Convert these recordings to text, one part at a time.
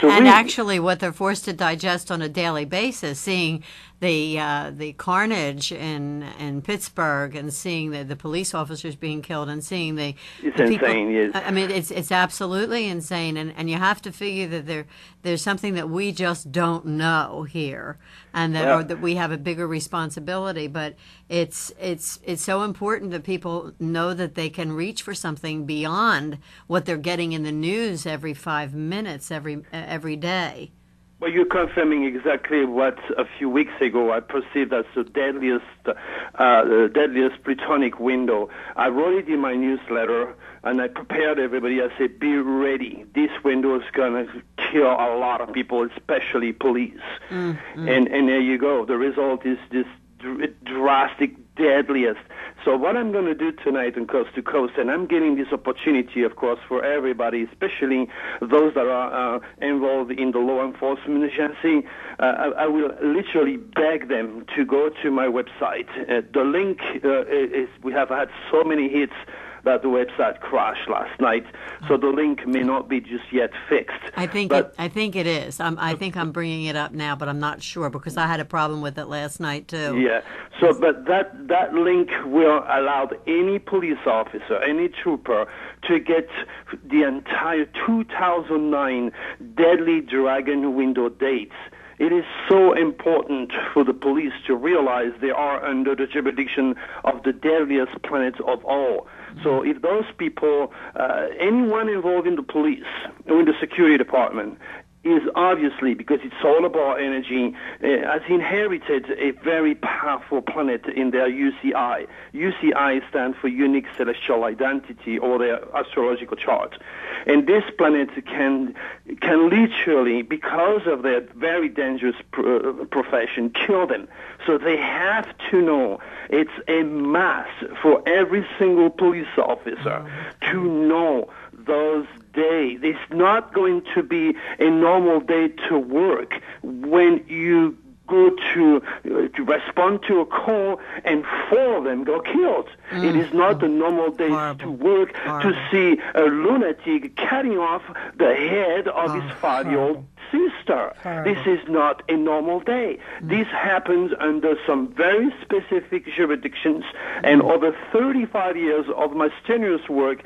And actually what they're forced to digest on a daily basis, seeing the carnage in Pittsburgh and seeing the police officers being killed and seeing the people, insane, yes. I mean, it's absolutely insane, and you have to figure that there's something that we just don't know here, and that, or that we have a bigger responsibility. But it's so important that people know that they can reach for something beyond what they're getting in the news every 5 minutes, every day. Well, you're confirming exactly what a few weeks ago I perceived as the deadliest plutonic window. I wrote it in my newsletter, and I prepared everybody. I said, be ready. This window is going to kill a lot of people, especially police. Mm-hmm. And there you go. The result is this drastic, deadliest. So what I'm going to do tonight on Coast to Coast, and I'm getting this opportunity, of course, for everybody, especially those that are involved in the law enforcement agency, I will literally beg them to go to my website. The link is, we have had so many hits that the website crashed last night, so the link may not be just yet fixed. I think it is. I think I'm bringing it up now, but I'm not sure because I had a problem with it last night too. Yeah. So, but that link will allow any police officer, any trooper, to get the entire 2009 Deadly Dragon window dates. It is so important for the police to realize they are under the jurisdiction of the deadliest planet of all. So if those people, anyone involved in the police or in the security department, is obviously, because it's all about energy, has inherited a very powerful planet in their UCI. UCI stands for Unique Celestial Identity, or their astrological chart. And this planet can literally, because of their very dangerous profession, kill them. So they have to know it's a must for every single police officer to know those days. It's not going to be a normal day to work when you go to respond to a call and 4 of them go killed. It is not a normal day to work to see a lunatic cutting off the head of his 5-year-old sister. This is not a normal day. This happens under some very specific jurisdictions, and over 35 years of my strenuous work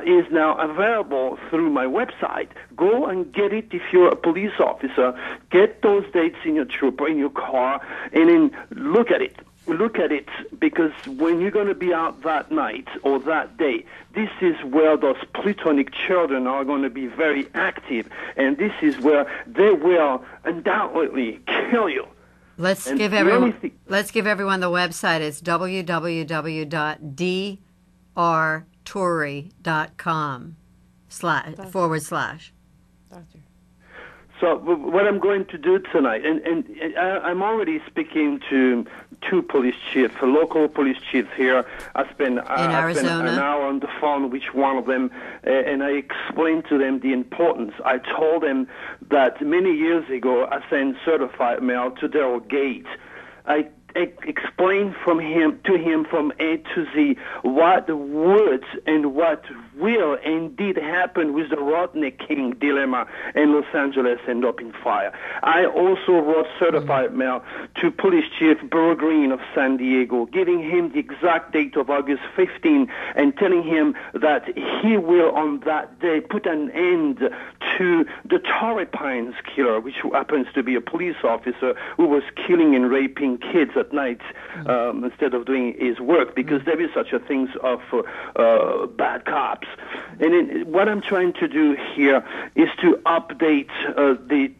is now available through my website. Go and get it if you're a police officer. Get those dates in your trooper, in your car, and then look at it. Look at it, because when you're going to be out that night or that day, this is where those plutonic children are going to be very active, and this is where they will undoubtedly kill you. Let's give everyone the website. It's www.drturi.com/. So what I'm going to do tonight, and I'm already speaking to 2 police chiefs, local police chiefs here. I spent an hour on the phone with one of them, and I explained to them the importance. I told them that many years ago I sent certified mail to their gate. I explained to him from A to Z what would and what will indeed happen with the Rodney King dilemma in Los Angeles end up in fire. I also wrote certified mail to Police Chief Burr Green of San Diego, giving him the exact date of August 15 and telling him that he will on that day put an end to the Torrey Pines killer, which happens to be a police officer who was killing and raping kids at night instead of doing his work, because there is such a thing of bad cops. And what I'm trying to do here is to update the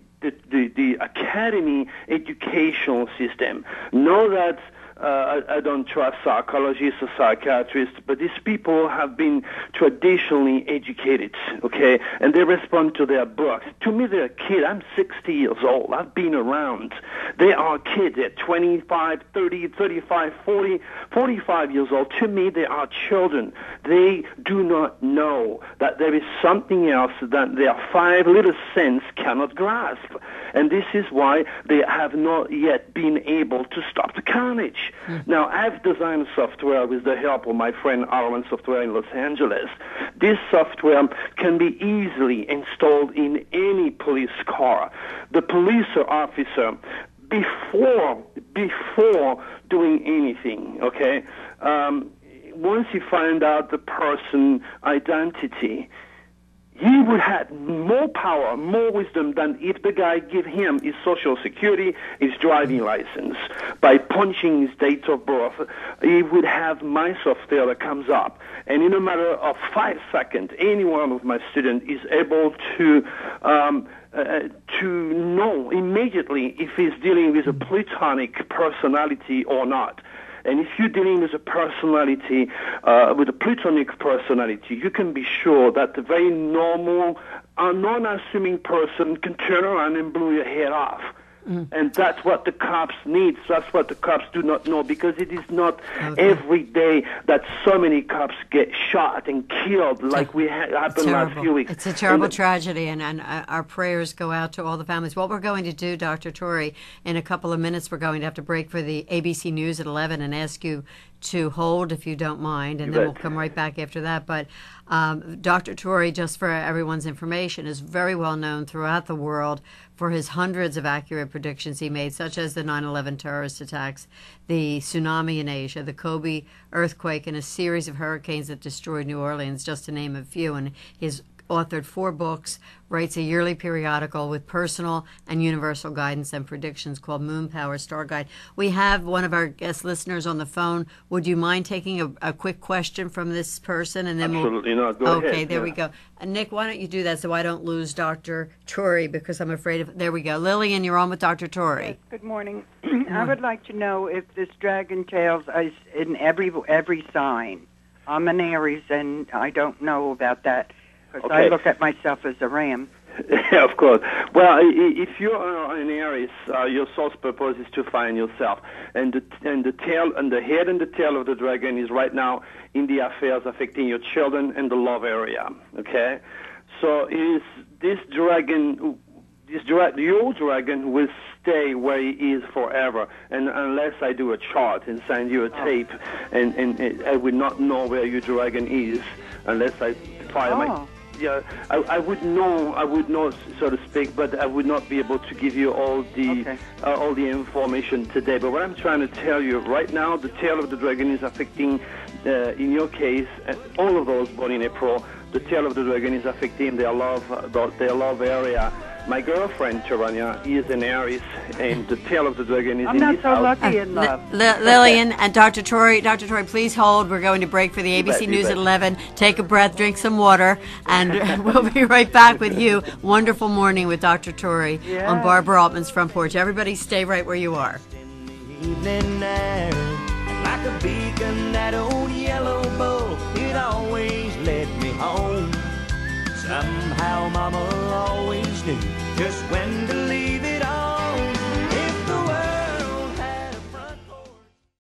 academy educational system. Know that I don't trust psychologists or psychiatrists, but these people have been traditionally educated, okay? And they respond to their books. To me, they're a kid. I'm 60 years old. I've been around. They are kids. They're 25, 30, 35, 40, 45 years old. To me, they are children. They do not know that there is something else that their 5 little cents cannot grasp. And this is why they have not yet been able to stop the carnage. Now, I've designed software with the help of my friend Arwen Software in Los Angeles. This software can be easily installed in any police car. The police officer, before doing anything, okay, once he find out the person identity, he would have more power, more wisdom than if the guy give him his social security, his driving license. By punching his date of birth, he would have my software that comes up. And in a matter of 5 seconds, any one of my students is able to know immediately if he's dealing with a platonic personality or not. And if you're dealing with a personality, with a platonic personality, you can be sure that the very normal, non-assuming person can turn around and blow your head off. And that's what the cops need. That's what the cops do not know, because it is not every day that so many cops get shot and killed like we happened last few weeks. It's a terrible tragedy, and our prayers go out to all the families. What we're going to do, Dr. Turi, in a couple of minutes, we're going to have to break for the ABC News at 11 and ask you to hold, if you don't mind, and then we'll come right back after that. But Dr. Turi, just for everyone's information, is very well known throughout the world for his hundreds of accurate predictions he made, such as the 9/11 terrorist attacks, the tsunami in Asia, the Kobe earthquake, and a series of hurricanes that destroyed New Orleans, just to name a few. And he's authored 4 books, writes a yearly periodical with personal and universal guidance and predictions called Moon Power Star Guide. We have one of our guest listeners on the phone. Would you mind taking a quick question from this person? And then Absolutely not. Go ahead. Okay, there we go. Nick, why don't you do that so I don't lose Dr. Turi, because I'm afraid of... There we go. Lillian, you're on with Dr. Turi. Yes, good morning. I would like to know if this dragon tails is in every sign. I'm an Aries, and I don't know about that, because I look at myself as a ram. Yeah, of course. Well, if you're an Aries, your source purpose is to find yourself, and the tail and the head and the tail of the dragon is right now in the affairs affecting your children and the love area. Okay, so is this dragon? Your dragon will stay where he is forever, and unless I do a chart and send you a tape, and I would not know where your dragon is unless I fire my. Yeah, I would know, so to speak, but I would not be able to give you all the information today. But what I'm trying to tell you right now, the tail of the dragon is affecting, in your case, all of those born in April. The tail of the dragon is affecting their love area. My girlfriend, Taranya, is an Aries, and the tail of the dragon is in his house. I'm not so lucky in love. Lillian and Dr. Turi, please hold. We're going to break for the ABC News at 11. Take a breath, drink some water, and we'll be right back with you. Wonderful morning with Dr. Turi on Barbara Altman's Front Porch. Everybody stay right where you are. Evening air, like a beacon, that old yellow bull, it always led me home. Somehow Mama always knew just when to